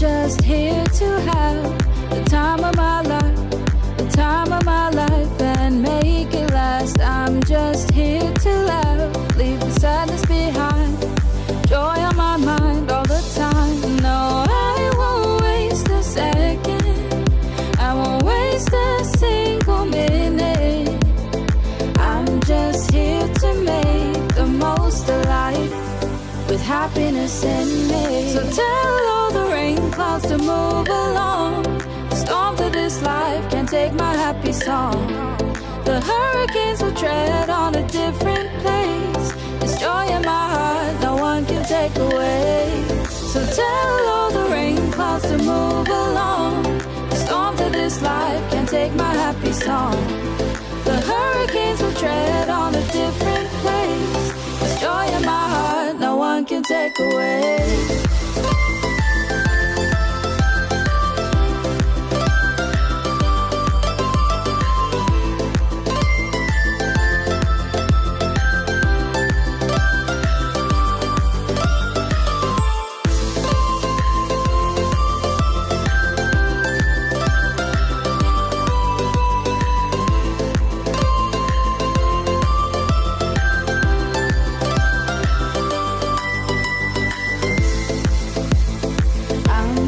just here to have the time of my life, the time of my life, and make it last. I'm just here to laugh, leave the sadness behind, joy on my mind all the time. No, I won't waste a second, I won't waste a single minute. I'm just here to make the most of life, with happiness in me. So tell all the rain clouds to move along, the storms of this life can't take my happy song. The hurricanes will tread on a different place, away.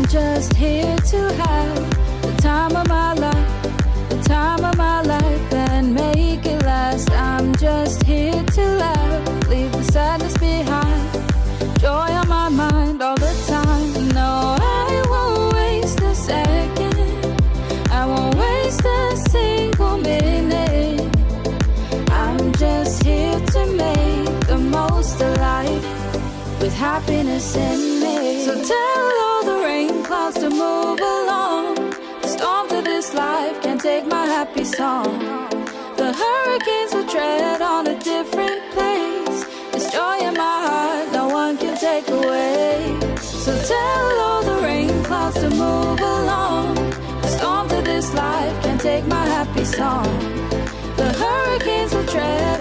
Just here to have the time of my life, the time of my life, and make it last. I'm just here to laugh, leave the sadness behind, joy on my mind all the time. No, I won't waste a second, I won't waste a single minute. I'm just here to make the most of life, with happiness in me. So tell all the rain clouds to move along, the storms of this life can't take my happy song. The hurricanes will tread on a different place, this joy in my heart no one can take away. So tell all the rain clouds to move along, the storms of this life can't take my happy song. The hurricanes will tread